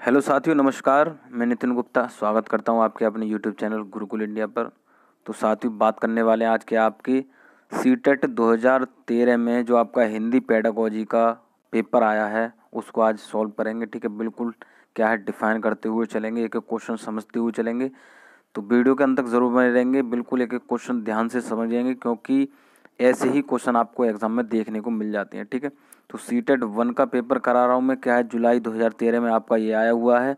Hello साथियों, नमस्कार। मैं नितिन गुप्ता स्वागत करता हूं आपके अपने यूट्यूब चैनल गुरुकुल इंडिया पर। तो साथियों, बात करने वाले हैं आज के आपकी सीटेट 2013 में जो आपका हिंदी पेडागोजी का पेपर आया है उसको आज सॉल्व करेंगे। ठीक है, बिल्कुल क्या है डिफाइन करते हुए चलेंगे, एक एक क्वेश्चन समझते हुए चलेंगे। तो वीडियो के अंत तक ज़रूर बने रहेंगे, बिल्कुल एक एक क्वेश्चन ध्यान से समझेंगे क्योंकि ऐसे ही क्वेश्चन आपको एग्जाम में देखने को मिल जाते हैं। ठीक है, तो सीटेट 1 का पेपर करा रहा हूँ मैं, क्या है जुलाई 2013 में आपका ये आया हुआ है।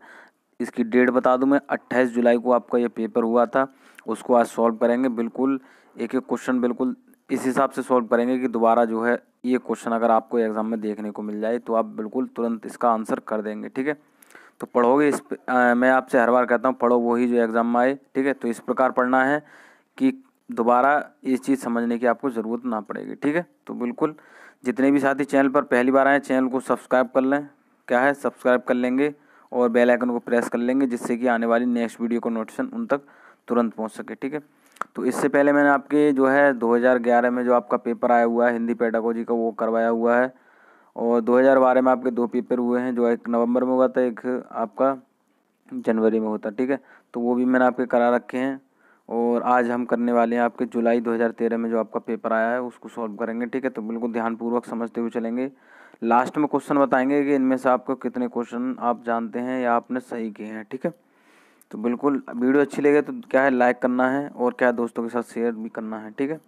इसकी डेट बता दूं मैं, 28 जुलाई को आपका ये पेपर हुआ था। उसको आज सॉल्व करेंगे, बिल्कुल एक एक क्वेश्चन बिल्कुल इस हिसाब से सॉल्व करेंगे कि दोबारा जो है ये क्वेश्चन अगर आपको एग्जाम में देखने को मिल जाए तो आप बिल्कुल तुरंत इसका आंसर कर देंगे। ठीक है, तो पढ़ोगे मैं आपसे हर बार कहता हूँ पढ़ो वही जो एग्ज़ाम में आए। ठीक है, तो इस प्रकार पढ़ना है कि दोबारा ये चीज़ समझने की आपको ज़रूरत ना पड़ेगी। ठीक है, तो बिल्कुल जितने भी साथी चैनल पर पहली बार आए चैनल को सब्सक्राइब कर लें, क्या है सब्सक्राइब कर लेंगे और बेल आइकन को प्रेस कर लेंगे जिससे कि आने वाली नेक्स्ट वीडियो का नोटिफिकेशन उन तक तुरंत पहुंच सके। ठीक है, तो इससे पहले मैंने आपके जो है 2011 में जो आपका पेपर आया हुआ है हिंदी पेडागोजी का वो करवाया हुआ है, और 2012 में आपके 2 पेपर हुए हैं, जो एक नवंबर में हुआ था, एक आपका जनवरी में होता। ठीक है, तो वो भी मैंने आपके करा रखे हैं। और आज हम करने वाले हैं आपके जुलाई 2013 में जो आपका पेपर आया है उसको सॉल्व करेंगे। ठीक है, तो बिल्कुल ध्यानपूर्वक समझते हुए चलेंगे। लास्ट में क्वेश्चन बताएंगे कि इनमें से आपको कितने क्वेश्चन आप जानते हैं या आपने सही किए हैं। ठीक है, तो बिल्कुल वीडियो अच्छी लगे तो क्या है लाइक करना है और क्या है दोस्तों के साथ शेयर भी करना है। ठीक है,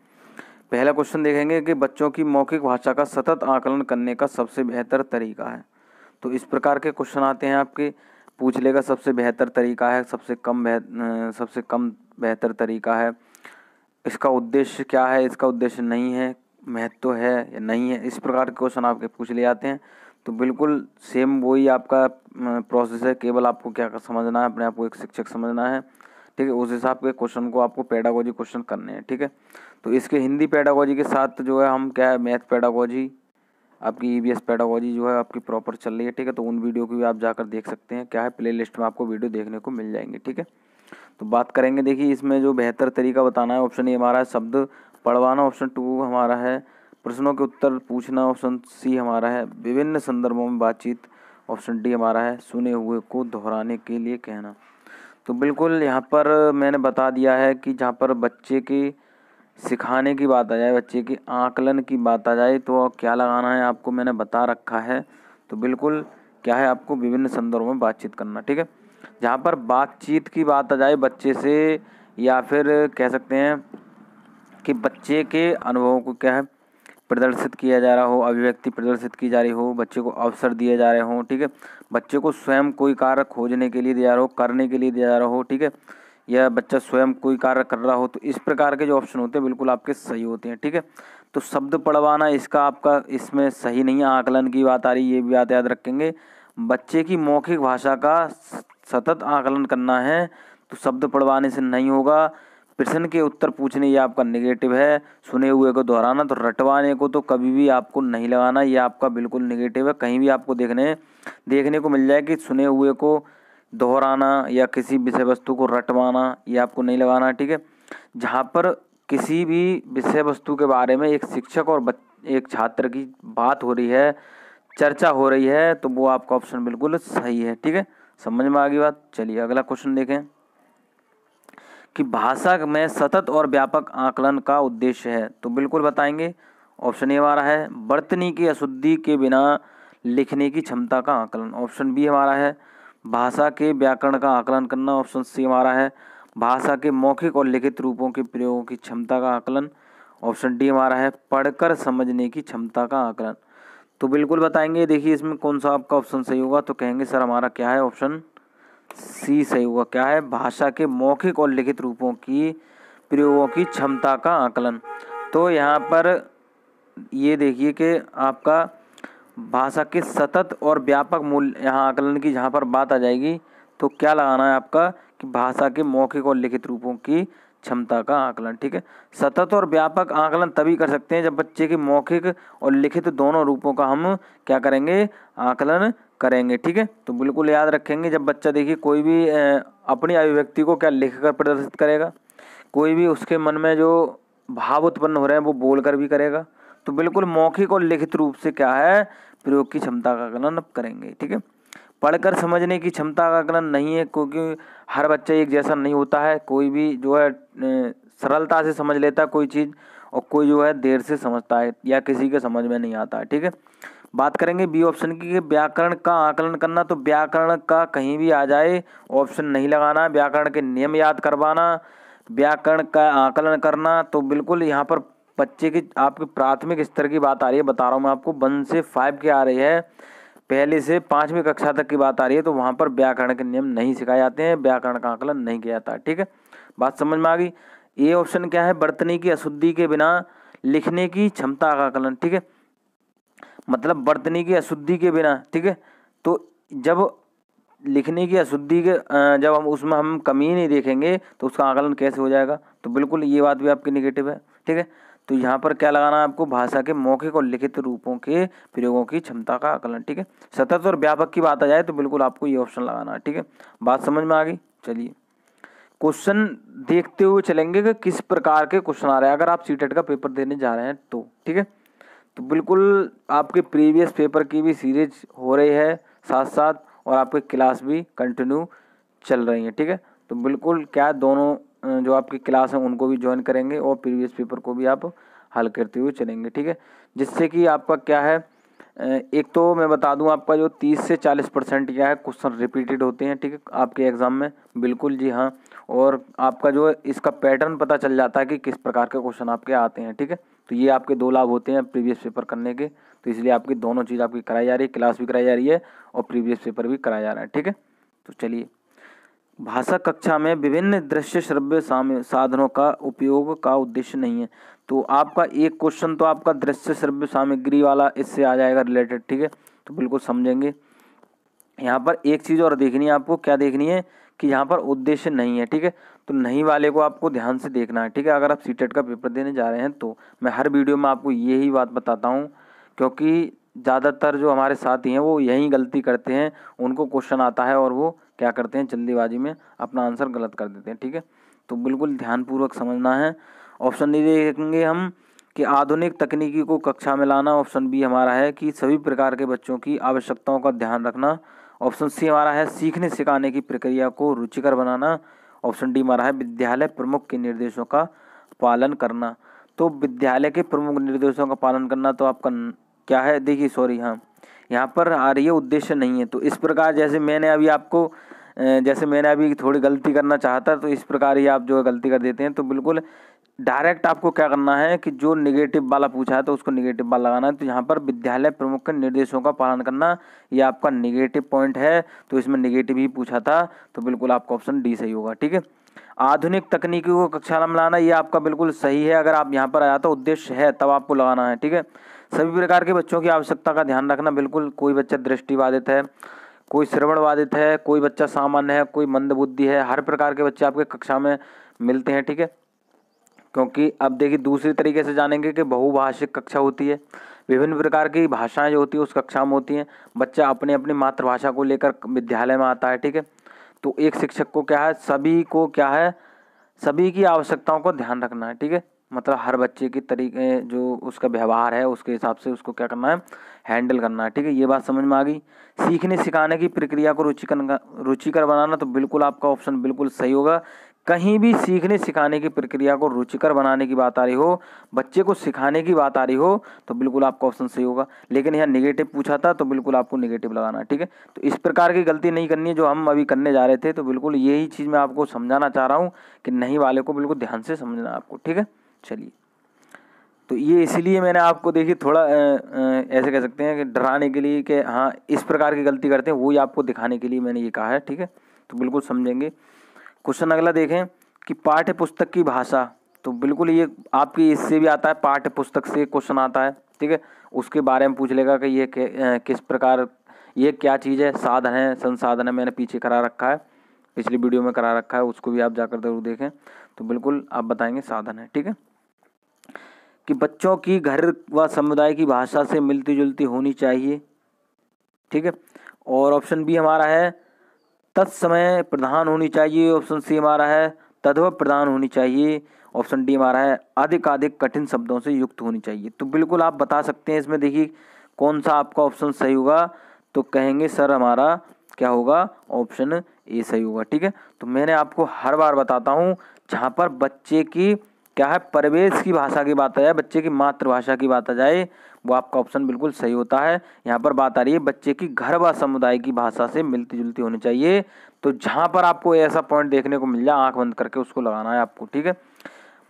पहला क्वेश्चन देखेंगे कि बच्चों की मौखिक भाषा का सतत आकलन करने का सबसे बेहतर तरीका है। तो इस प्रकार के क्वेश्चन आते हैं आपके, पूछ लेगा सबसे बेहतर तरीका है, सबसे कम बेहतर तरीका है, इसका उद्देश्य क्या है, इसका उद्देश्य नहीं है, महत्व है या नहीं है, इस प्रकार के क्वेश्चन आपके पूछ लिए जाते हैं। तो बिल्कुल सेम वही आपका प्रोसेस है, केवल आपको क्या समझना है, अपने आप को एक शिक्षक समझना है। ठीक है, उस हिसाब के क्वेश्चन को आपको पेडागोजी क्वेश्चन करने हैं। ठीक है, तो इसके हिंदी पेडागोजी के साथ जो है हम क्या है मैथ पेडागोजी, आपकी ईवीएस पेडागोजी जो है आपकी प्रॉपर चल रही है। ठीक है, तो उन वीडियो की भी आप जाकर देख सकते हैं, क्या है प्ले लिस्ट में आपको वीडियो देखने को मिल जाएंगे। ठीक है, तो बात करेंगे, देखिए इसमें जो बेहतर तरीका बताना है, ऑप्शन ए हमारा है शब्द पढ़वाना, ऑप्शन 2 हमारा है प्रश्नों के उत्तर पूछना, ऑप्शन सी हमारा है विभिन्न संदर्भों में बातचीत, ऑप्शन डी हमारा है सुने हुए को दोहराने के लिए कहना। तो बिल्कुल यहाँ पर मैंने बता दिया है कि जहाँ पर बच्चे की सिखाने की बात आ जाए, बच्चे की आकलन की बात आ जाए तो क्या लगाना है आपको मैंने बता रखा है। तो बिल्कुल क्या है आपको विभिन्न संदर्भों में बातचीत करना। ठीक है, जहाँ पर बातचीत की बात आ जाए बच्चे से, या फिर कह सकते हैं कि बच्चे के अनुभवों को क्या है प्रदर्शित किया जा रहा हो, अभिव्यक्ति प्रदर्शित की जा रही हो, बच्चे को अवसर दिए जा रहे हों। ठीक है, बच्चे को स्वयं कोई कार्य खोजने के लिए दिया जा रहा हो, करने के लिए दिया जा रहा हो। ठीक है, या बच्चा स्वयं कोई कार्य कर रहा हो, तो इस प्रकार के जो ऑप्शन होते हैं बिल्कुल आपके सही होते हैं। ठीक है, तो शब्द पढ़वाना इसका आपका इसमें सही नहीं है, आकलन की बात आ रही है, ये भी बात याद रखेंगे। बच्चे की मौखिक भाषा का सतत आकलन करना है तो शब्द पढ़वाने से नहीं होगा। प्रश्न के उत्तर पूछने ये आपका नेगेटिव है, सुने हुए को दोहराना, तो रटवाने को तो कभी भी आपको नहीं लगाना, ये आपका बिल्कुल नेगेटिव है। कहीं भी आपको देखने को मिल जाए कि सुने हुए को दोहराना या किसी विषय वस्तु को रटवाना, ये आपको नहीं लगाना। ठीक है, जहाँ पर किसी भी विषय वस्तु के बारे में एक शिक्षक और एक छात्र की बात हो रही है, चर्चा हो रही है, तो वो आपका ऑप्शन बिल्कुल सही है। ठीक है, समझ में आ गई बात। चलिए अगला क्वेश्चन देखें कि भाषा में सतत और व्यापक आकलन का उद्देश्य है। तो बिल्कुल बताएंगे, ऑप्शन ए हमारा है वर्तनी की अशुद्धि के बिना लिखने की क्षमता का आकलन, ऑप्शन बी हमारा है भाषा के व्याकरण का आकलन करना, ऑप्शन सी हमारा है भाषा के मौखिक और लिखित रूपों के प्रयोगों की क्षमता का आकलन, ऑप्शन डी हमारा है पढ़कर समझने की क्षमता का आकलन। तो बिल्कुल बताएंगे, देखिए इसमें कौन सा आपका ऑप्शन सही होगा, तो कहेंगे सर हमारा क्या है ऑप्शन सी सही होगा, क्या है भाषा के मौखिक और लिखित रूपों की प्रयोगों की क्षमता का आकलन। तो यहाँ पर ये देखिए कि आपका भाषा के सतत और व्यापक मूल्य यहाँ आकलन की जहाँ पर बात आ जाएगी तो क्या लगाना है आपका कि भाषा के मौखिक और लिखित रूपों की क्षमता का आकलन। ठीक है, सतत और व्यापक आकलन तभी कर सकते हैं जब बच्चे के मौखिक और लिखित दोनों रूपों का हम क्या करेंगे आकलन करेंगे। ठीक है, तो बिल्कुल याद रखेंगे, जब बच्चा देखिए कोई भी अपनी अभिव्यक्ति को क्या लिखकर प्रदर्शित करेगा, कोई भी उसके मन में जो भाव उत्पन्न हो रहे हैं वो बोलकर भी करेगा, तो बिल्कुल मौखिक और लिखित रूप से क्या है प्रयोग की क्षमता का आकलन अब करेंगे। ठीक है, पढ़कर समझने की क्षमता का आकलन नहीं है, क्योंकि हर बच्चा एक जैसा नहीं होता है। कोई भी जो है सरलता से समझ लेता है कोई चीज़, और कोई जो है देर से समझता है या किसी के समझ में नहीं आता है। ठीक है, बात करेंगे बी ऑप्शन की कि व्याकरण का आकलन करना। तो व्याकरण का कहीं भी आ जाए ऑप्शन नहीं लगाना, व्याकरण के नियम याद करवाना, व्याकरण का आकलन करना। तो बिल्कुल यहाँ पर बच्चे की आपकी प्राथमिक स्तर की बात आ रही है, बता रहा हूँ मैं आपको, 1 से 5 की आ रही है, पहले से 5वीं कक्षा तक की बात आ रही है। तो वहाँ पर व्याकरण के नियम नहीं सिखाए जाते हैं, व्याकरण का आकलन नहीं किया जाता है। ठीक है, बात समझ में आ गई। ये ऑप्शन क्या है, वर्तनी की अशुद्धि के बिना लिखने की क्षमता का आकलन। ठीक है, मतलब वर्तनी की अशुद्धि के बिना। ठीक है, तो जब लिखने की अशुद्धि के जब हम उसमें हम कमी नहीं देखेंगे तो उसका आकलन कैसे हो जाएगा। तो बिल्कुल ये बात भी आपकी निगेटिव है। ठीक है, तो यहाँ पर क्या लगाना है आपको, भाषा के मौखिक और लिखित रूपों के प्रयोगों की क्षमता का आकलन। ठीक है, सतत और व्यापक की बात आ जाए तो बिल्कुल आपको ये ऑप्शन लगाना है। ठीक है, बात समझ में आ गई। चलिए क्वेश्चन देखते हुए चलेंगे कि किस प्रकार के क्वेश्चन आ रहे हैं अगर आप सीटेट का पेपर देने जा रहे हैं तो। ठीक है, तो बिल्कुल आपके प्रीवियस पेपर की भी सीरीज हो रही है साथ साथ, और आपके क्लास भी कंटिन्यू चल रही हैं। ठीक है, तो बिल्कुल क्या दोनों जो आपकी क्लास हैं उनको भी ज्वाइन करेंगे और प्रीवियस पेपर को भी आप हल करते हुए चलेंगे। ठीक है, जिससे कि आपका क्या है, एक तो मैं बता दूं आपका जो 30 से 40% क्या है क्वेश्चन रिपीटेड होते हैं। ठीक है, आपके एग्ज़ाम में, बिल्कुल जी हाँ, और आपका जो है इसका पैटर्न पता चल जाता है कि किस प्रकार के क्वेश्चन आपके आते हैं। ठीक है, तो ये आपके 2 लाभ होते हैं प्रीवियस पेपर करने के, तो इसलिए आपकी दोनों चीज़ आपकी कराई जा रही है, क्लास भी कराई जा रही है और प्रीवियस पेपर भी कराया जा रहा है। ठीक है, तो चलिए, भाषा कक्षा में विभिन्न दृश्य श्रव्य साधनों का उपयोग का उद्देश्य नहीं है। तो आपका एक क्वेश्चन तो आपका दृश्य श्रव्य सामग्री वाला इससे आ जाएगा रिलेटेड। ठीक है, तो बिल्कुल समझेंगे। यहाँ पर एक चीज़ और देखनी है आपको, क्या देखनी है कि यहाँ पर उद्देश्य नहीं है। ठीक है, तो नहीं वाले को आपको ध्यान से देखना है। ठीक है, अगर आप सीटेट का पेपर देने जा रहे हैं तो मैं हर वीडियो में आपको यही बात बताता हूँ, क्योंकि ज़्यादातर जो हमारे साथी हैं वो यही गलती करते हैं, उनको क्वेश्चन आता है और वो क्या करते हैं, जल्दीबाजी में अपना आंसर गलत कर देते हैं। ठीक है, तो बिल्कुल ध्यानपूर्वक समझना है। ऑप्शन डी देखेंगे हम कि आधुनिक तकनीकी को कक्षा में लाना। ऑप्शन बी हमारा है कि सभी प्रकार के बच्चों की आवश्यकताओं का ध्यान रखना। ऑप्शन सी हमारा है सीखने सिखाने की प्रक्रिया को रुचिकर बनाना। ऑप्शन डी हमारा है विद्यालय प्रमुख के निर्देशों का पालन करना। तो विद्यालय के प्रमुख निर्देशों का पालन करना तो आपका क्या है, देखिए सॉरी, हाँ यहाँ पर आ रही है उद्देश्य नहीं है। तो इस प्रकार जैसे मैंने अभी थोड़ी गलती करना चाहता, तो इस प्रकार ही आप जो है गलती कर देते हैं। तो बिल्कुल डायरेक्ट आपको क्या करना है कि जो निगेटिव वाला पूछा है तो उसको निगेटिव वाला लगाना है। तो यहाँ पर विद्यालय प्रमुख के निर्देशों का पालन करना, ये आपका निगेटिव पॉइंट है, तो इसमें निगेटिव ही पूछा था, तो बिल्कुल आपका ऑप्शन डी सही होगा। ठीक है, आधुनिक तकनीकी को कक्षा में लाना, ये आपका बिल्कुल सही है। अगर आप यहाँ पर आया तो उद्देश्य है तब आपको लगाना है। ठीक है, सभी प्रकार के बच्चों की आवश्यकता का ध्यान रखना। बिल्कुल, कोई बच्चा दृष्टिबाधित है, कोई श्रवण बाधित है, कोई बच्चा सामान्य है, कोई मंदबुद्धि है, हर प्रकार के बच्चे आपके कक्षा में मिलते हैं। ठीक है, क्योंकि अब देखिए दूसरी तरीके से जानेंगे कि बहुभाषिक कक्षा होती है, विभिन्न प्रकार की भाषाएं जो होती है उस कक्षा में होती हैं। बच्चा अपनी अपनी मातृभाषा को लेकर विद्यालय में आता है। ठीक है, तो एक शिक्षक को क्या है, सभी की आवश्यकताओं को ध्यान रखना है। ठीक है, मतलब हर बच्चे की तरीके जो उसका व्यवहार है उसके हिसाब से उसको क्या करना है, हैंडल करना है। ठीक है, ये बात समझ में आ गई। सीखने सिखाने की प्रक्रिया को रुचिकर बनाना, तो बिल्कुल आपका ऑप्शन बिल्कुल सही होगा। कहीं भी सीखने सिखाने की प्रक्रिया को रुचिकर बनाने की बात आ रही हो, बच्चे को सिखाने की बात आ रही हो, तो बिल्कुल आपका ऑप्शन सही होगा। लेकिन यहाँ नेगेटिव पूछा था तो बिल्कुल आपको नेगेटिव लगाना है। ठीक है, तो इस प्रकार की गलती नहीं करनी है जो हम अभी करने जा रहे थे। तो बिल्कुल यही चीज़ मैं आपको समझाना चाह रहा हूँ कि नहीं वाले को बिल्कुल ध्यान से समझना है आपको। ठीक है, चलिए, तो ये इसीलिए मैंने आपको देखिए थोड़ा ऐसे कह सकते हैं कि डराने के लिए कि हाँ इस प्रकार की गलती करते हैं, वही आपको दिखाने के लिए मैंने ये कहा है। ठीक है, तो बिल्कुल समझेंगे। क्वेश्चन अगला देखें कि पाठ्य पुस्तक की भाषा, तो बिल्कुल ये आपकी इससे भी आता है, पाठ्य पुस्तक से क्वेश्चन आता है। ठीक है, उसके बारे में पूछ लेगा कि ये किस प्रकार, ये क्या चीज़ है, साधन है संसाधन है, मैंने पीछे करा रखा है, पिछली वीडियो में करा रखा है, उसको भी आप जाकर जरूर देखें। तो बिल्कुल आप बताएंगे साधन है। ठीक है, कि बच्चों की घर व समुदाय की भाषा से मिलती जुलती होनी चाहिए। ठीक है, और ऑप्शन बी हमारा है तत्समय प्रधान होनी चाहिए। ऑप्शन सी हमारा है तद्भव प्रधान होनी चाहिए। ऑप्शन डी हमारा है अधिक कठिन शब्दों से युक्त होनी चाहिए। तो बिल्कुल आप बता सकते हैं इसमें, देखिए कौन सा आपका ऑप्शन सही होगा। तो कहेंगे सर हमारा क्या होगा, ऑप्शन ए सही होगा। ठीक है, तो मैंने आपको हर बार बताता हूँ जहाँ पर बच्चे की क्या है परिवेश की भाषा की बात आ जाए, बच्चे की मातृभाषा की बात आ जाए, वो आपका ऑप्शन बिल्कुल सही होता है। यहाँ पर बात आ रही है बच्चे की घर व समुदाय की भाषा से मिलती जुलती होनी चाहिए। तो जहाँ पर आपको ऐसा पॉइंट देखने को मिल जाए आंख बंद करके उसको लगाना है आपको। ठीक है,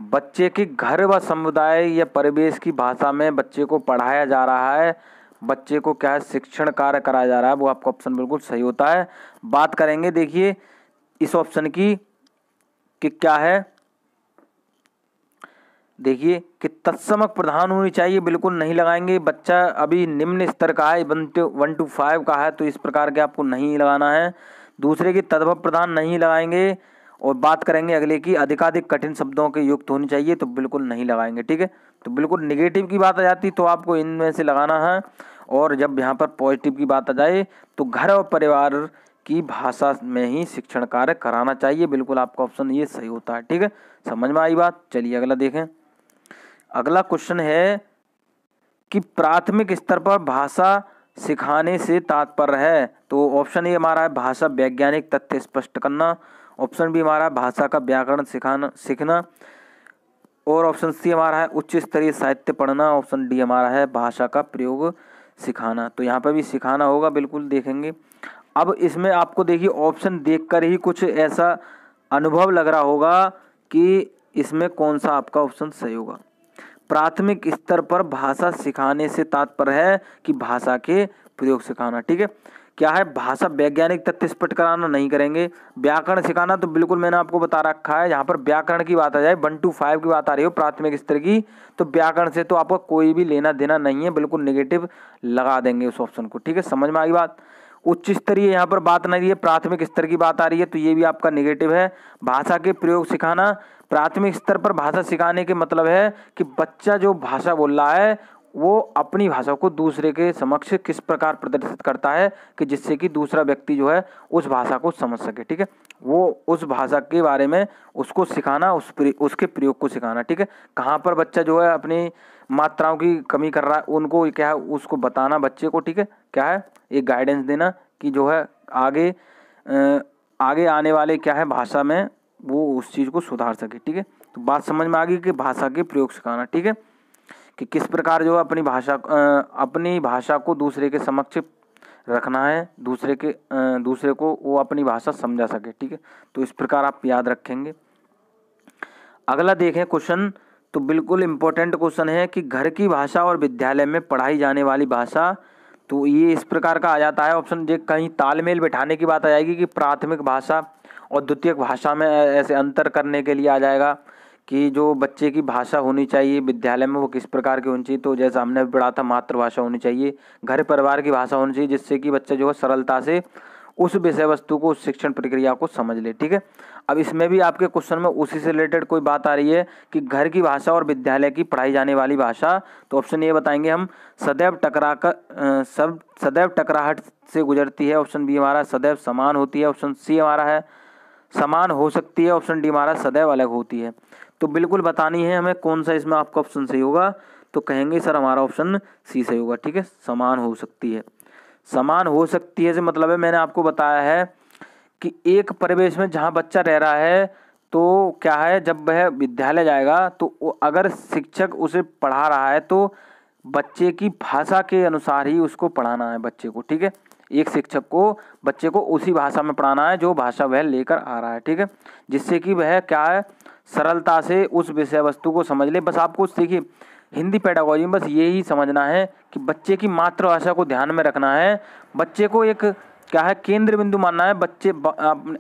बच्चे के घर व समुदाय या परिवेश की भाषा में बच्चे को पढ़ाया जा रहा है, बच्चे को क्या है शिक्षण कार्य कराया जा रहा है, वो आपका ऑप्शन बिल्कुल सही होता है। बात करेंगे देखिए इस ऑप्शन की कि क्या है, देखिए कि तत्समक प्रधान होनी चाहिए, बिल्कुल नहीं लगाएंगे। बच्चा अभी निम्न स्तर का है, 1 to 5 का है, तो इस प्रकार के आपको नहीं लगाना है। दूसरे की तद्भव प्रधान नहीं लगाएंगे। और बात करेंगे अगले की अधिकाधिक कठिन शब्दों के युक्त होनी चाहिए, तो बिल्कुल नहीं लगाएंगे। ठीक है, तो बिल्कुल निगेटिव की बात आ जाती तो आपको इनमें से लगाना है। और जब यहाँ पर पॉजिटिव की बात आ जाए तो घर और परिवार की भाषा में ही शिक्षण कार्य कराना चाहिए, बिल्कुल आपका ऑप्शन ये सही होता है। ठीक है, समझ में आई बात। चलिए अगला देखें। अगला क्वेश्चन है कि प्राथमिक स्तर पर भाषा सिखाने से तात्पर्य है। तो ऑप्शन ए हमारा है भाषा वैज्ञानिक तथ्य स्पष्ट करना, ऑप्शन बी हमारा भाषा का व्याकरण सीखना, और ऑप्शन सी हमारा है उच्च स्तरीय साहित्य पढ़ना, ऑप्शन डी हमारा है भाषा का प्रयोग सिखाना। तो यहाँ पर भी सिखाना होगा, बिल्कुल देखेंगे। अब इसमें आपको देखिए ऑप्शन देखकर ही कुछ ऐसा अनुभव लग रहा होगा कि इसमें कौन सा आपका ऑप्शन सही होगा। प्राथमिक स्तर पर भाषा सिखाने से तात्पर्य है कि भाषा के प्रयोग सिखाना। ठीक है, क्या है भाषा वैज्ञानिक तथ्य स्पष्ट कराना, नहीं करेंगे। व्याकरण सिखाना तो बिल्कुल मैंने आपको बता रखा है। यहाँ पर व्याकरण की बात आ जाए 1 to 5 की बात आ रही हो प्राथमिक स्तर की, तो व्याकरण से तो आपका कोई भी लेना देना नहीं है, बिल्कुल नेगेटिव लगा देंगे उस ऑप्शन को। ठीक है, समझ में आई बात। उच्च स्तरीय यहाँ पर बात नहीं है, प्राथमिक स्तर की बात आ रही है, तो ये भी आपका नेगेटिव है। भाषा के प्रयोग सिखाना, प्राथमिक स्तर पर भाषा सिखाने के मतलब है कि बच्चा जो भाषा बोल रहा है वो अपनी भाषा को दूसरे के समक्ष किस प्रकार प्रदर्शित करता है कि जिससे कि दूसरा व्यक्ति जो है उस भाषा को समझ सके। ठीक है, वो उस भाषा के बारे में उसको सिखाना, उसके प्रयोग को सिखाना। ठीक है, कहाँ पर बच्चा जो है अपनी मात्राओं की कमी कर रहा है उनको क्या है उसको बताना बच्चे को। ठीक है, क्या है एक गाइडेंस देना कि जो है आगे आने वाले क्या है भाषा में वो उस चीज़ को सुधार सके। ठीक है, तो बात समझ में आ गई कि भाषा के प्रयोग सिखाना। ठीक है, कि किस प्रकार जो है अपनी भाषा को दूसरे के समक्ष रखना है, दूसरे को वो अपनी भाषा समझा सके। ठीक है, तो इस प्रकार आप याद रखेंगे। अगला देखें क्वेश्चन, तो बिल्कुल इम्पोर्टेंट क्वेश्चन है कि घर की भाषा और विद्यालय में पढ़ाई जाने वाली भाषा, तो ये इस प्रकार का आ जाता है ऑप्शन जे, कहीं तालमेल बैठाने की बात आ जाएगी कि प्राथमिक भाषा और द्वितीयक भाषा में ऐसे अंतर करने के लिए आ जाएगा कि जो बच्चे की भाषा होनी चाहिए विद्यालय में वो किस प्रकार की होनी चाहिए। तो जैसा हमने पढ़ा था मातृभाषा होनी चाहिए, घर परिवार की भाषा होनी चाहिए, जिससे कि बच्चा जो है सरलता से उस विषय वस्तु को, उस शिक्षण प्रक्रिया को समझ ले। ठीक है, अब इसमें भी आपके क्वेश्चन में उसी से रिलेटेड कोई बात आ रही है कि घर की भाषा और विद्यालय की पढ़ाई जाने वाली भाषा, तो ऑप्शन ए बताएंगे हम सदैव टकराहट से गुजरती है, ऑप्शन बी हमारा सदैव समान होती है, ऑप्शन सी हमारा है समान हो सकती है, ऑप्शन डी हमारा सदैव अलग होती है। तो बिल्कुल बतानी है हमें कौन सा इसमें आपका ऑप्शन सही होगा, तो कहेंगे सर हमारा ऑप्शन सी सही होगा। ठीक है, समान हो सकती है। समान हो सकती है से मतलब है मैंने आपको बताया है कि एक परिवेश में जहाँ बच्चा रह रहा है तो क्या है जब वह विद्यालय जाएगा तो अगर शिक्षक उसे पढ़ा रहा है तो बच्चे की भाषा के अनुसार ही उसको पढ़ाना है बच्चे को। ठीक है, एक शिक्षक को बच्चे को उसी भाषा में पढ़ाना है जो भाषा वह लेकर आ रहा है। ठीक है, जिससे कि वह क्या है सरलता से उस विषय वस्तु को समझ ले। बस आपको देखिए हिंदी पेडागोजी में बस यही समझना है कि बच्चे की मातृभाषा को ध्यान में रखना है, बच्चे को एक क्या है केंद्र बिंदु मानना है।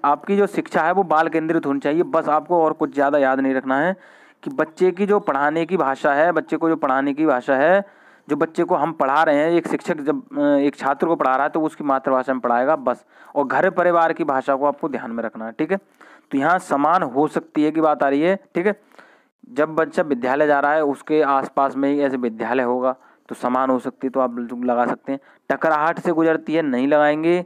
आपकी जो शिक्षा है वो बाल केंद्रित होनी चाहिए, बस आपको और कुछ ज़्यादा याद नहीं रखना है कि बच्चे की जो पढ़ाने की भाषा है, बच्चे को जो पढ़ाने की भाषा है, जो बच्चे को हम पढ़ा रहे हैं, एक शिक्षक जब एक छात्र को पढ़ा रहा है तो उसकी मातृभाषा में पढ़ाएगा बस, और घर परिवार की भाषा को आपको ध्यान में रखना है। ठीक है, तो यहाँ समान हो सकती है की बात आ रही है। ठीक है, जब बच्चा विद्यालय जा रहा है उसके आसपास में ही ऐसे विद्यालय होगा तो समान हो सकती है, तो आप लगा सकते हैं। टकराहट से गुजरती है नहीं लगाएंगे।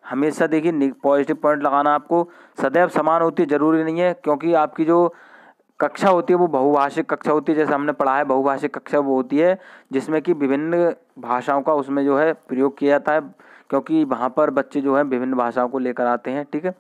हमेशा देखिए पॉजिटिव पॉइंट लगाना आपको। सदैव समान होती है जरूरी नहीं है, क्योंकि आपकी जो कक्षा होती है वो बहुभाषिक कक्षा होती है, जैसे हमने पढ़ा है बहुभाषिक कक्षा वो होती है जिसमें कि विभिन्न भाषाओं का उसमें जो है प्रयोग किया जाता है, क्योंकि वहाँ पर बच्चे जो है विभिन्न भाषाओं को लेकर आते हैं। ठीक है,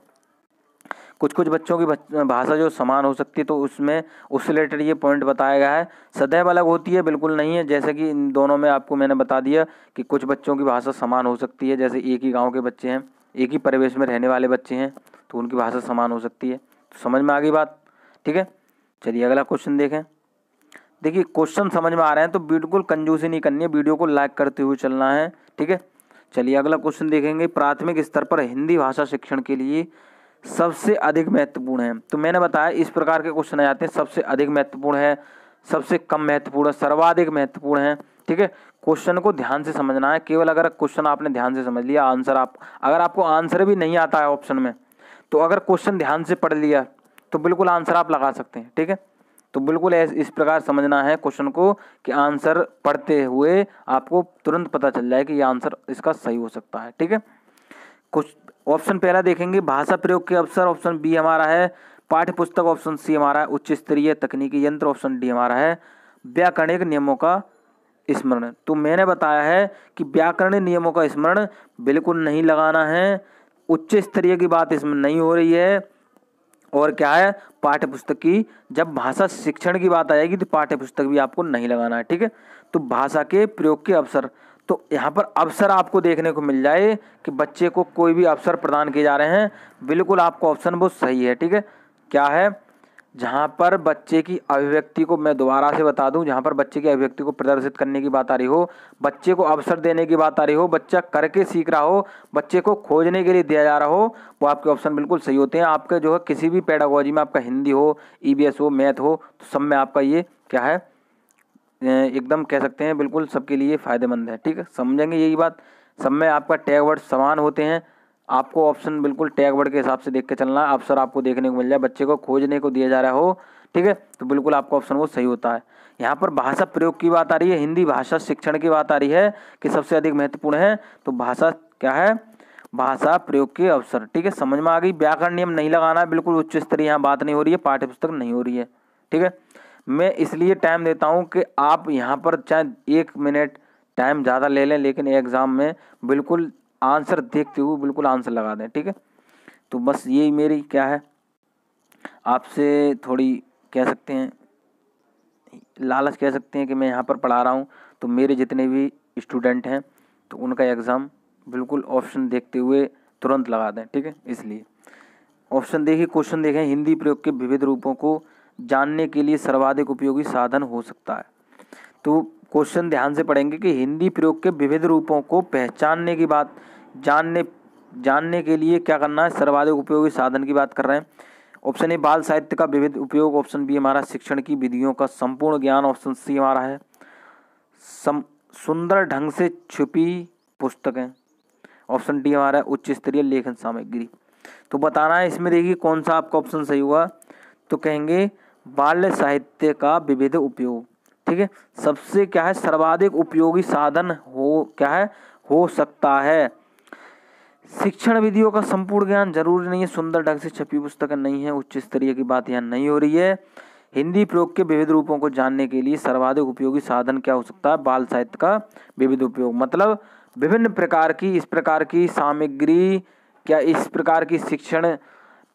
कुछ कुछ बच्चों की भाषा जो समान हो सकती है, तो उसमें उससे रिलेटेड ये पॉइंट बताया गया है। सदैव अलग होती है बिल्कुल नहीं है, जैसे कि इन दोनों में आपको मैंने बता दिया कि कुछ बच्चों की भाषा समान हो सकती है, जैसे एक ही गांव के बच्चे हैं, एक ही परिवेश में रहने वाले बच्चे हैं, तो उनकी भाषा समान हो सकती है। तो समझ में आ गई बात। ठीक है, चलिए अगला क्वेश्चन देखें। देखिए क्वेश्चन समझ में आ रहे हैं तो बिल्कुल कंजूसी नहीं करनी है, वीडियो को लाइक करते हुए चलना है। ठीक है, चलिए अगला क्वेश्चन देखेंगे। प्राथमिक स्तर पर हिंदी भाषा शिक्षण के लिए सबसे अधिक महत्वपूर्ण है। तो मैंने बताया इस प्रकार के क्वेश्चन आ जाते हैं, सबसे अधिक महत्वपूर्ण है, सबसे कम महत्वपूर्ण है, सर्वाधिक महत्वपूर्ण है। ठीक है, क्वेश्चन को ध्यान से समझना है। केवल अगर क्वेश्चन आपने ध्यान से समझ लिया, आंसर अगर आपको आंसर भी नहीं आता है ऑप्शन में, तो अगर क्वेश्चन ध्यान से पढ़ लिया तो बिल्कुल आंसर आप लगा सकते हैं। ठीक है, तो बिल्कुल इस प्रकार समझना है क्वेश्चन को कि आंसर पढ़ते हुए आपको तुरंत पता चल जाए कि ये आंसर इसका सही हो सकता है। ठीक है, कुछ ऑप्शन पहला देखेंगे, भाषा प्रयोग के अवसर, ऑप्शन बी हमारा है पाठ्य पुस्तक, ऑप्शन सी हमारा है उच्च स्तरीय तकनीकी यंत्र, ऑप्शन डी हमारा है व्याकरणिक नियमों का स्मरण। तो मैंने बताया है कि व्याकरणिक नियमों का स्मरण बिल्कुल नहीं लगाना है, उच्च स्तरीय की बात इसमें नहीं हो रही है, और क्या है पाठ्य पुस्तक की, जब भाषा शिक्षण की बात आएगी तो पाठ्य पुस्तक भी आपको नहीं लगाना है। ठीक है, तो भाषा के प्रयोग के अवसर, तो यहाँ पर अवसर आपको देखने को मिल जाए कि बच्चे को कोई भी अवसर प्रदान किए जा रहे हैं, बिल्कुल आपको ऑप्शन वो सही है। ठीक है, क्या है, जहाँ पर बच्चे की अभिव्यक्ति को, मैं दोबारा से बता दूं, जहाँ पर बच्चे की अभिव्यक्ति को प्रदर्शित करने की बात आ रही हो, बच्चे को अवसर देने की बात आ रही हो, बच्चा करके सीख रहा हो, बच्चे को खोजने के लिए दिया जा रहा हो, वो आपके ऑप्शन बिल्कुल सही होते हैं। आपके जो है किसी भी पेडागोजी में, आपका हिंदी हो, ईवीएस हो, मैथ हो, तो सब में आपका ये क्या है, एकदम कह सकते हैं बिल्कुल सबके लिए फ़ायदेमंद है। ठीक है, समझेंगे यही बात। सब में आपका टैग वर्ड समान होते हैं, आपको ऑप्शन बिल्कुल टैग वर्ड के हिसाब से देख के चलना है। अवसर आपको देखने को मिल जाए, बच्चे को खोजने को दिया जा रहा हो, ठीक है, तो बिल्कुल आपका ऑप्शन वो सही होता है। यहाँ पर भाषा प्रयोग की बात आ रही है, हिंदी भाषा शिक्षण की बात आ रही है कि सबसे अधिक महत्वपूर्ण है, तो भाषा क्या है, भाषा प्रयोग के अवसर। ठीक है, समझ में आ गई। व्याकरण नियम नहीं लगाना है, बिल्कुल उच्च स्तरीय यहाँ बात नहीं हो रही है, पाठ्य पुस्तक नहीं हो रही है। ठीक है, मैं इसलिए टाइम देता हूँ कि आप यहाँ पर चाहे 1 मिनट टाइम ज़्यादा ले लें, लेकिन एग्ज़ाम में बिल्कुल आंसर देखते हुए बिल्कुल आंसर लगा दें। ठीक है, तो बस यही मेरी क्या है, आपसे थोड़ी कह सकते हैं लालच कह सकते हैं कि मैं यहाँ पर पढ़ा रहा हूँ, तो मेरे जितने भी स्टूडेंट हैं तो उनका एग्ज़ाम बिल्कुल ऑप्शन देखते हुए तुरंत लगा दें। ठीक है, इसलिए ऑप्शन देखिए, क्वेश्चन देखें, हिंदी प्रयोग के विविध रूपों को जानने के लिए सर्वाधिक उपयोगी साधन हो सकता है। तो क्वेश्चन ध्यान से पढ़ेंगे कि हिंदी प्रयोग के विविध रूपों को पहचानने की बात, जानने के लिए क्या करना है, सर्वाधिक उपयोगी साधन की बात कर रहे हैं। ऑप्शन ए बाल साहित्य का विविध उपयोग, ऑप्शन बी हमारा शिक्षण की विधियों का संपूर्ण ज्ञान, ऑप्शन सी हमारा है सुंदर ढंग से छुपी पुस्तकें, ऑप्शन डी हमारा है उच्च स्तरीय लेखन सामग्री। तो बताना है इसमें, देखिए कौन सा आपका ऑप्शन सही हुआ, तो कहेंगे बाल साहित्य का विविध उपयोग। ठीक है, सबसे क्या है सर्वाधिक उपयोगी साधन हो क्या है, हो सकता है। शिक्षण विधियों का संपूर्ण ज्ञान जरूरी नहीं है, सुंदर ढंग से छपी पुस्तकें नहीं है, उच्च स्तरीय की बात यहाँ नहीं हो रही है। हिंदी प्रयोग के विविध रूपों को जानने के लिए सर्वाधिक उपयोगी साधन क्या हो सकता है, बाल साहित्य का विविध उपयोग, मतलब विभिन्न प्रकार की, इस प्रकार की सामग्री, क्या इस प्रकार की शिक्षण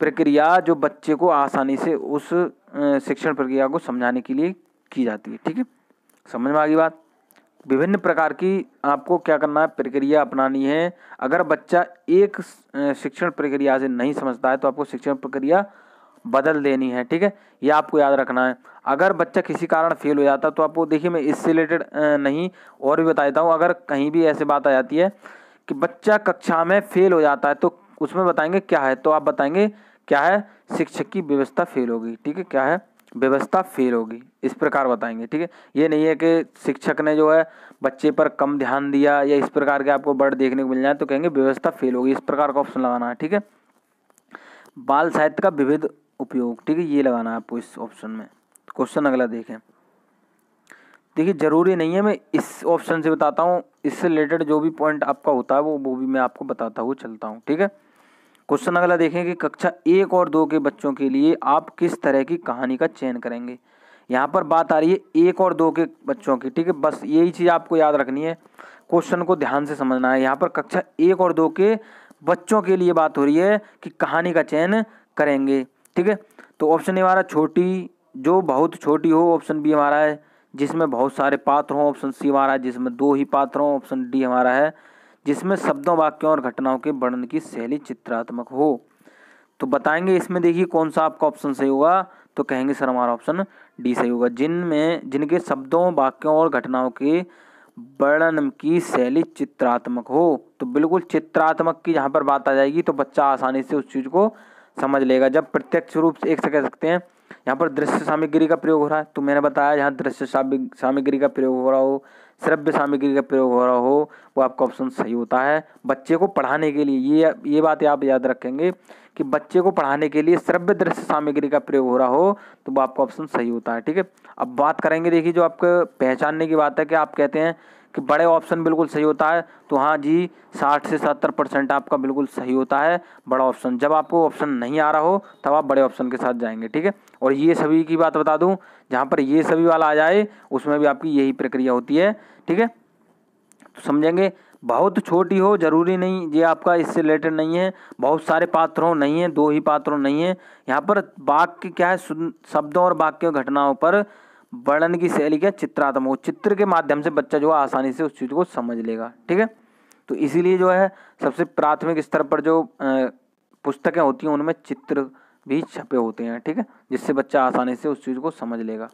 प्रक्रिया जो बच्चे को आसानी से उस शिक्षण प्रक्रिया को समझाने के लिए की जाती है। ठीक है, समझ में आ गई बात। विभिन्न प्रकार की आपको क्या करना है, प्रक्रिया अपनानी है। अगर बच्चा एक शिक्षण प्रक्रिया से नहीं समझता है तो आपको शिक्षण प्रक्रिया बदल देनी है। ठीक है, ये आपको याद रखना है। अगर बच्चा किसी कारण फेल हो जाता है तो आपको, देखिए मैं इससे रिलेटेड नहीं और भी बता देता हूँ। अगर कहीं भी ऐसे बात आ जाती है कि बच्चा कक्षा में फेल हो जाता है तो उसमें बताएंगे क्या है, तो आप बताएंगे क्या है, शिक्षक की व्यवस्था फेल होगी। ठीक है, क्या है, व्यवस्था फेल होगी, इस प्रकार बताएंगे। ठीक है, ये नहीं है कि शिक्षक ने जो है बच्चे पर कम ध्यान दिया या इस प्रकार के आपको वर्ड देखने को मिल जाए तो कहेंगे व्यवस्था फेल होगी, इस प्रकार का ऑप्शन लगाना है। ठीक है, बाल साहित्य का विविध उपयोग, ठीक है, ये लगाना है आपको इस ऑप्शन में। क्वेश्चन अगला देखें, देखिए जरूरी नहीं है मैं इस ऑप्शन से बताता हूँ, इससे रिलेटेड जो भी पॉइंट आपका होता है वो भी मैं आपको बताता हुआ चलता हूँ। ठीक है, क्वेश्चन अगला देखें कि कक्षा 1 और 2 के बच्चों के लिए आप किस तरह की कहानी का चयन करेंगे। यहाँ पर बात आ रही है 1 और 2 के बच्चों की। ठीक है, बस यही चीज़ आपको याद रखनी है। क्वेश्चन को ध्यान से समझना है। यहाँ पर कक्षा 1 और 2 के बच्चों के लिए बात हो रही है कि कहानी का चयन करेंगे, ठीक है। तो ऑप्शन ए हमारा छोटी, जो बहुत छोटी हो। ऑप्शन बी हमारा है जिसमें बहुत सारे पात्र हों। ऑप्शन सी हमारा है जिसमें 2 ही पात्र हों। ऑप्शन डी हमारा है जिसमें शब्दों, वाक्यों और घटनाओं के वर्णन की शैली चित्रात्मक हो। तो बताएंगे इसमें देखिए कौन सा आपका ऑप्शन सही होगा। तो कहेंगे सर हमारा ऑप्शन डी सही होगा, जिनके शब्दों, वाक्यों और घटनाओं के वर्णन की शैली चित्रात्मक हो। तो बिल्कुल चित्रात्मक की जहाँ पर बात आ जाएगी तो बच्चा आसानी से उस चीज़ को समझ लेगा। जब प्रत्यक्ष रूप से एक से कह सकते हैं यहाँ पर दृश्य सामग्री का प्रयोग हो रहा है, तो मैंने बताया जहाँ दृश्य सामग्री का प्रयोग हो रहा हो, श्रव्य सामग्री का प्रयोग हो रहा हो, वो आपका ऑप्शन सही होता है। बच्चे को पढ़ाने के लिए ये बात आप याद रखेंगे कि बच्चे को पढ़ाने के लिए श्रव्य दृश्य सामग्री का प्रयोग हो रहा हो तो वो आपका ऑप्शन सही होता है, ठीक है। अब बात करेंगे, देखिए जो आपको पहचानने की बात है कि आप कहते हैं कि बड़े ऑप्शन बिल्कुल सही होता है, तो हाँ जी 60 से 70% आपका बिल्कुल सही होता है बड़ा ऑप्शन। जब आपको ऑप्शन नहीं आ रहा हो तब आप बड़े ऑप्शन के साथ जाएंगे, ठीक है। और ये सभी की बात बता दूं, जहाँ पर ये सभी वाला आ जाए उसमें भी आपकी यही प्रक्रिया होती है, ठीक है। तो समझेंगे, बहुत छोटी हो जरूरी नहीं, ये आपका इससे रिलेटेड नहीं है। बहुत सारे पात्रों नहीं है, 2 ही पात्रों नहीं है। यहाँ पर वाक्य क्या है, शब्दों और वाक्यों घटनाओं पर वर्णन की शैली क्या, चित्रात्मक। चित्र के माध्यम से बच्चा जो है आसानी से उस चीज़ को समझ लेगा, ठीक है। तो इसीलिए जो है सबसे प्राथमिक स्तर पर जो पुस्तकें होती हैं उनमें चित्र भी छपे होते हैं, ठीक है, जिससे बच्चा आसानी से उस चीज़ को समझ लेगा,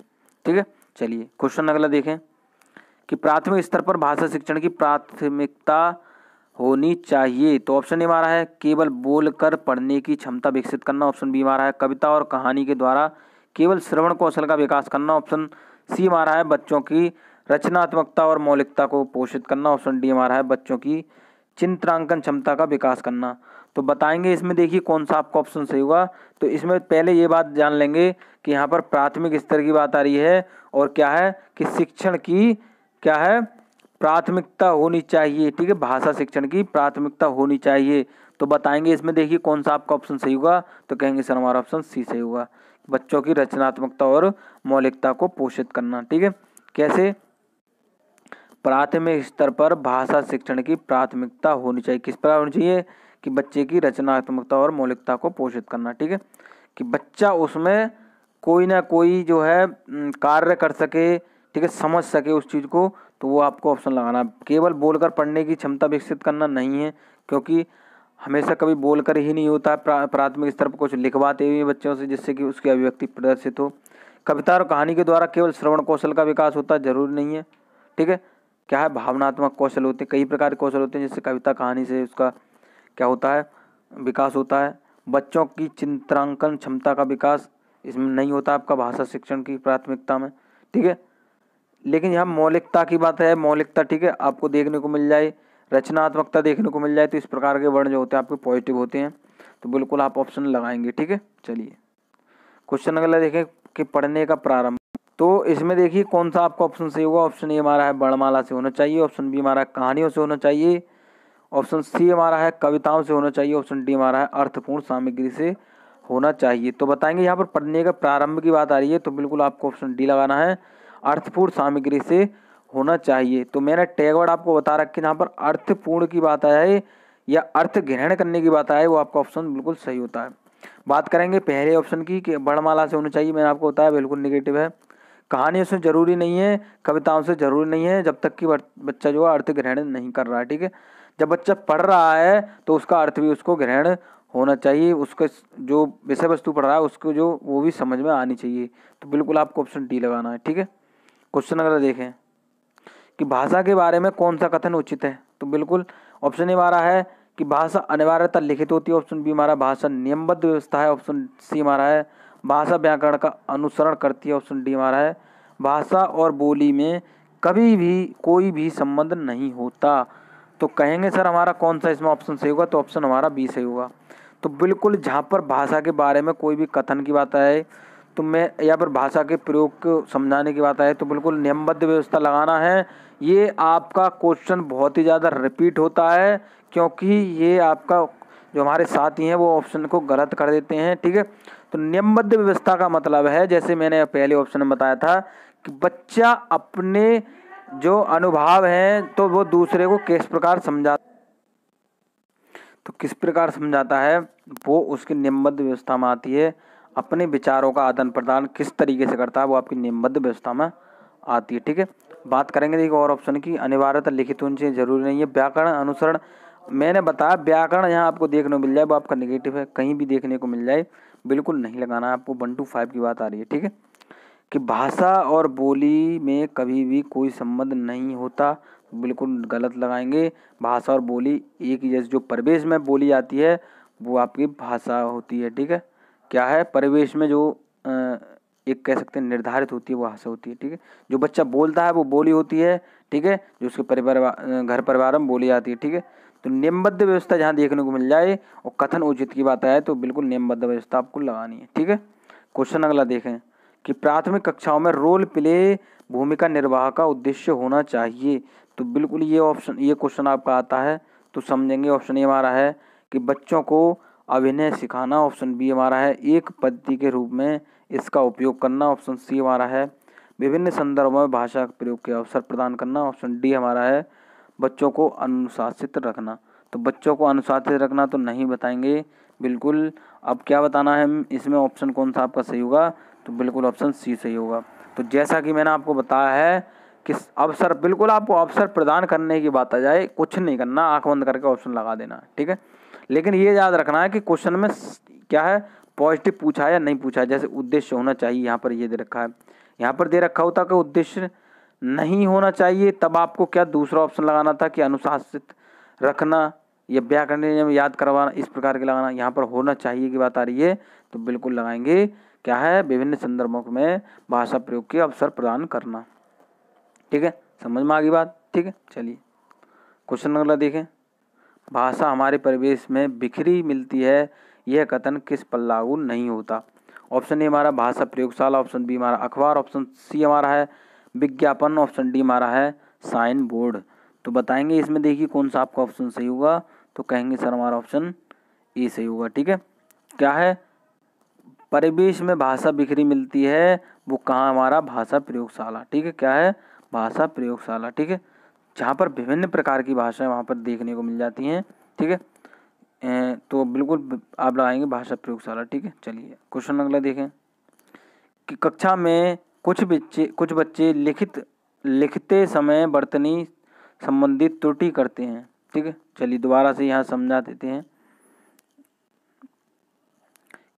ठीक है। चलिए क्वेश्चन अगला देखें कि प्राथमिक स्तर पर भाषा शिक्षण की प्राथमिकता होनी चाहिए। तो ऑप्शन ए हमारा है केवल बोलकर पढ़ने की क्षमता विकसित करना। ऑप्शन बी हमारा है कविता और कहानी के द्वारा केवल श्रवण कौशल का विकास करना। ऑप्शन सी हमारा है बच्चों की रचनात्मकता और मौलिकता को पोषित करना। ऑप्शन डी हमारा है बच्चों की चित्रांकन क्षमता का विकास करना। तो बताएंगे इसमें देखिए कौन सा आपका ऑप्शन सही होगा। तो इसमें पहले ये बात जान लेंगे कि यहाँ पर प्राथमिक स्तर की बात आ रही है और क्या है कि शिक्षण की क्या है, प्राथमिकता होनी चाहिए, ठीक है। भाषा शिक्षण की प्राथमिकता होनी चाहिए। तो बताएंगे इसमें देखिए कौन सा आपका ऑप्शन सही होगा। तो कहेंगे सर हमारा ऑप्शन सी सही होगा, बच्चों की रचनात्मकता और मौलिकता को पोषित करना, ठीक है। कैसे, प्राथमिक स्तर पर भाषा शिक्षण की प्राथमिकता होनी चाहिए, किस प्रकार होनी चाहिए कि बच्चे की रचनात्मकता और मौलिकता को पोषित करना, ठीक है, कि बच्चा उसमें कोई ना कोई जो है कार्य कर सके, ठीक है, समझ सके उस चीज़ को। तो वो आपको ऑप्शन लगाना। केवल बोलकर पढ़ने की क्षमता विकसित करना नहीं है, क्योंकि हमेशा कभी बोलकर ही नहीं होता। प्राथमिक स्तर पर कुछ लिखवाते हुए बच्चों से जिससे कि उसकी अभिव्यक्ति प्रदर्शित हो। कविता और कहानी के द्वारा केवल श्रवण कौशल का विकास होता है, जरूरी नहीं है, ठीक है। क्या है, भावनात्मक कौशल होते हैं, कई प्रकार के कौशल होते हैं जिससे कविता कहानी से उसका क्या होता है, विकास होता है। बच्चों की चित्रांकन क्षमता का विकास इसमें नहीं होता आपका भाषा शिक्षण की प्राथमिकता में, ठीक है। लेकिन यहाँ मौलिकता की बात है, मौलिकता, ठीक है, आपको देखने को मिल जाए, रचनात्मकता देखने को मिल जाए, तो इस प्रकार के वर्ण जो होते हैं आपके पॉजिटिव होते हैं। तो बिल्कुल आप ऑप्शन लगाएंगे, ठीक है। चलिए क्वेश्चन अगला देखें कि पढ़ने का प्रारंभ। तो इसमें देखिए कौन सा आपका ऑप्शन सही होगा। ऑप्शन ए हमारा है वर्णमाला से होना चाहिए। ऑप्शन बी हमारा है कहानियों से होना चाहिए। ऑप्शन सी हमारा है कविताओं से होना चाहिए। ऑप्शन डी हमारा है अर्थपूर्ण सामग्री से होना चाहिए। तो बताएंगे यहाँ पर पढ़ने का प्रारंभ की बात आ रही है तो बिल्कुल आपको ऑप्शन डी लगाना है, अर्थपूर्ण सामग्री से होना चाहिए। तो मैंने टैग वर्ड आपको बता रखे, जहाँ पर अर्थपूर्ण की बात आए या अर्थ ग्रहण करने की बात आए वो आपका ऑप्शन बिल्कुल सही होता है। बात करेंगे पहले ऑप्शन की कि वर्णमाला से होना चाहिए, मैंने आपको बताया बिल्कुल निगेटिव है। कहानियों से जरूरी नहीं है, कविताओं से जरूरी नहीं है, जब तक कि बच्चा जो है अर्थ ग्रहण नहीं कर रहा है, ठीक है। जब बच्चा पढ़ रहा है तो उसका अर्थ भी उसको ग्रहण होना चाहिए, उसके जो विषय वस्तु पढ़ रहा है उसको जो वो भी समझ में आनी चाहिए। तो बिल्कुल आपको ऑप्शन डी लगाना है, ठीक है। क्वेश्चन अगर देखें कि भाषा के बारे में कौन सा कथन उचित है, तो बिल्कुल ऑप्शन ए हमारा है कि भाषा अनिवार्यता लिखित होती है। ऑप्शन बी हमारा भाषा नियमबद्ध व्यवस्था है। ऑप्शन सी हमारा है भाषा व्याकरण का अनुसरण करती है। ऑप्शन डी हमारा है भाषा और बोली में कभी भी कोई भी संबंध नहीं होता। तो कहेंगे सर हमारा कौन सा इसमें ऑप्शन सही होगा। तो ऑप्शन हमारा बी सही होगा। तो बिल्कुल जहाँ पर भाषा के बारे में कोई भी कथन की बात आए तो मैं यहाँ पर भाषा के प्रयोग को समझाने की बात आए तो बिल्कुल नियमबद्ध व्यवस्था लगाना है। ये आपका क्वेश्चन बहुत ही ज़्यादा रिपीट होता है क्योंकि ये आपका जो हमारे साथी हैं वो ऑप्शन को गलत कर देते हैं, ठीक है। तो नियमबद्ध व्यवस्था का मतलब है, जैसे मैंने पहले ऑप्शन में बताया था कि बच्चा अपने जो अनुभाव हैं तो वो दूसरे को किस प्रकार समझाता है, वो उसकी नियमबद्ध व्यवस्था में आती है। अपने विचारों का आदान प्रदान किस तरीके से करता है, वो आपकी नियमबद्ध व्यवस्था में आती है। ठीक है, बात करेंगे देखिए और ऑप्शन की। अनिवार्यतः लिखित होनी चाहिए, जरूरी नहीं है। व्याकरण अनुसरण, मैंने बताया व्याकरण यहाँ आपको देखने को मिल जाए, वो आपका नेगेटिव है, कहीं भी देखने को मिल जाए बिल्कुल नहीं लगाना है आपको। 1 to 5 की बात आ रही है। ठीक है, कि भाषा और बोली में कभी भी कोई संबंध नहीं होता, बिल्कुल गलत लगाएंगे। भाषा और बोली एक ही जैसे, जो परिवेश में बोली जाती है वो आपकी भाषा होती है। ठीक है, क्या है, परिवेश में जो एक कह सकते हैं निर्धारित होती है वो भाषा होती है। ठीक है, जो बच्चा बोलता है वो बोली होती है। ठीक है, जो उसके घर परिवार में बोली जाती है। ठीक है, तो नियमबद्ध व्यवस्था जहाँ देखने को मिल जाए और कथन उचित की बात आए तो बिल्कुल नियमबद्ध व्यवस्था आपको लगानी है। ठीक है, क्वेश्चन अगला देखें कि प्राथमिक कक्षाओं में रोल प्ले भूमिका निर्वाह का उद्देश्य होना चाहिए। तो बिल्कुल ये क्वेश्चन आपका आता है तो समझेंगे। ऑप्शन ए हमारा है कि बच्चों को अभिनय सिखाना। ऑप्शन बी हमारा है एक पद्धति के रूप में इसका उपयोग करना। ऑप्शन सी हमारा है विभिन्न संदर्भों में भाषा के प्रयोग के अवसर प्रदान करना। ऑप्शन डी हमारा है बच्चों को अनुशासित रखना। तो बच्चों को अनुशासित रखना तो नहीं बताएंगे बिल्कुल। अब क्या बताना है इसमें, ऑप्शन कौन सा आपका सही होगा, तो बिल्कुल ऑप्शन सी सही होगा। तो जैसा कि मैंने आपको बताया है कि अवसर, बिल्कुल आपको अवसर प्रदान करने की बात आ जाए, कुछ नहीं करना, आंख बंद करके ऑप्शन लगा देना। ठीक है, लेकिन ये याद रखना है कि क्वेश्चन में क्या है, पॉजिटिव पूछा है या नहीं पूछा है। जैसे उद्देश्य होना चाहिए, यहाँ पर ये दे रखा है, यहाँ पर दे रखा होता कि उद्देश्य नहीं होना चाहिए, तब आपको क्या दूसरा ऑप्शन लगाना था कि अनुशासित रखना या व्याकरण नियम याद करवाना, इस प्रकार के लगाना। यहाँ पर होना चाहिए की बात आ रही है तो बिल्कुल लगाएंगे क्या है, विभिन्न संदर्भों में भाषा प्रयोग के अवसर प्रदान करना। ठीक है, समझ में आ गई बात। ठीक है, चलिए क्वेश्चन अगला देखें। भाषा हमारे परिवेश में बिखरी मिलती है, यह कथन किस पर लागू नहीं होता। ऑप्शन ए हमारा भाषा प्रयोगशाला, ऑप्शन बी हमारा अखबार, ऑप्शन सी हमारा है विज्ञापन, ऑप्शन डी हमारा है साइन बोर्ड। तो बताएंगे इसमें, देखिए कौन सा आपका ऑप्शन सही होगा, तो कहेंगे सर हमारा ऑप्शन ए सही होगा। ठीक है, क्या है, परिवेश में भाषा बिखरी मिलती है, वो कहाँ, हमारा भाषा प्रयोगशाला। ठीक है, क्या है, भाषा प्रयोगशाला। ठीक है, जहाँ पर विभिन्न प्रकार की भाषाएं वहाँ पर देखने को मिल जाती हैं। ठीक है, तो बिल्कुल आप लगाएंगे भाषा प्रयोगशाला। ठीक है, चलिए क्वेश्चन अगला देखें कि कक्षा में कुछ बच्चे लिखते समय वर्तनी संबंधित त्रुटि करते हैं। ठीक है, चलिए दोबारा से यहाँ समझा देते हैं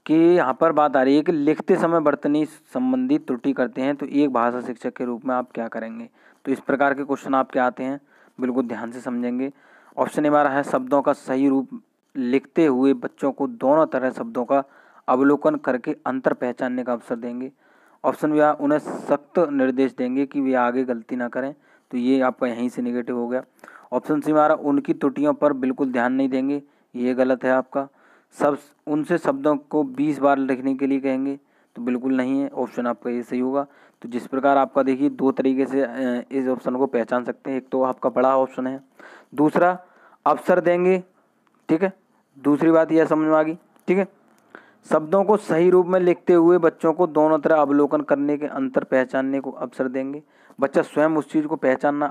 कि यहाँ पर बात आ रही है कि लिखते समय वर्तनी संबंधी त्रुटि करते हैं, तो एक भाषा शिक्षक के रूप में आप क्या करेंगे। तो इस प्रकार के क्वेश्चन आपके आते हैं, बिल्कुल ध्यान से समझेंगे। ऑप्शन हमारा है शब्दों का सही रूप लिखते हुए बच्चों को दोनों तरह शब्दों का अवलोकन करके अंतर पहचानने का अवसर देंगे। ऑप्शन बी उन्हें सख्त निर्देश देंगे कि वे आगे गलती ना करें, तो ये आपका यहीं से नेगेटिव हो गया। ऑप्शन सी हमारा उनकी त्रुटियों पर बिल्कुल ध्यान नहीं देंगे, ये गलत है आपका। उनसे शब्दों को 20 बार लिखने के लिए कहेंगे, तो बिल्कुल नहीं है, ऑप्शन आपका ये सही होगा। तो जिस प्रकार आपका देखिए दो तरीके से इस ऑप्शन को पहचान सकते हैं। एक तो आपका बड़ा ऑप्शन है, दूसरा अवसर देंगे। ठीक है, दूसरी बात यह समझ में आ गई। ठीक है, शब्दों को सही रूप में लिखते हुए बच्चों को दोनों तरह अवलोकन करने के अंतर पहचानने को अवसर देंगे। बच्चा स्वयं उस चीज़ को पहचानना,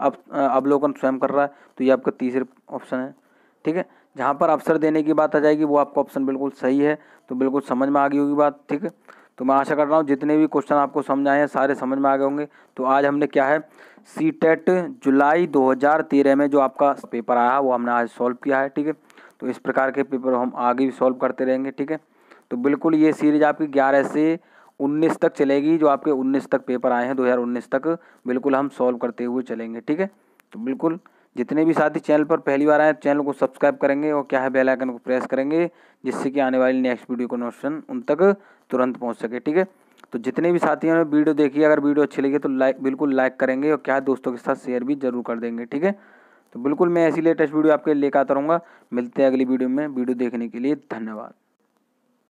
अवलोकन स्वयं कर रहा है, तो ये आपका तीसरा ऑप्शन है। ठीक है, जहाँ पर अवसर देने की बात आ जाएगी वो आपका ऑप्शन बिल्कुल सही है, तो बिल्कुल समझ में आ गई होगी बात। ठीक है, तो मैं आशा कर रहा हूँ जितने भी क्वेश्चन आपको समझ आए हैं सारे समझ में आ गए होंगे। तो आज हमने क्या है, सीटेट जुलाई 2013 में जो आपका पेपर आया वो हमने आज सॉल्व किया है। ठीक है, तो इस प्रकार के पेपर हम आगे भी सॉल्व करते रहेंगे। ठीक है, तो बिल्कुल ये सीरीज आपकी 11 से 19 तक चलेगी, जो आपके 19 तक पेपर आए हैं 2019 तक, बिल्कुल हम सॉल्व करते हुए चलेंगे। ठीक है, तो बिल्कुल जितने भी साथी चैनल पर पहली बार आए चैनल को सब्सक्राइब करेंगे और क्या है बेल आइकन को प्रेस करेंगे, जिससे कि आने वाली नेक्स्ट वीडियो का नोटिफिकेशन उन तक तुरंत पहुंच सके। ठीक है, तो जितने भी साथियों ने वीडियो देखी, अगर वीडियो अच्छी लगी तो बिल्कुल लाइक करेंगे और क्या है दोस्तों के साथ शेयर भी जरूर कर देंगे। ठीक है, तो बिल्कुल मैं ऐसी लेटेस्ट वीडियो आपके लिए लेकर आता रहूँगा। मिलते हैं अगली वीडियो में। वीडियो देखने के लिए धन्यवाद।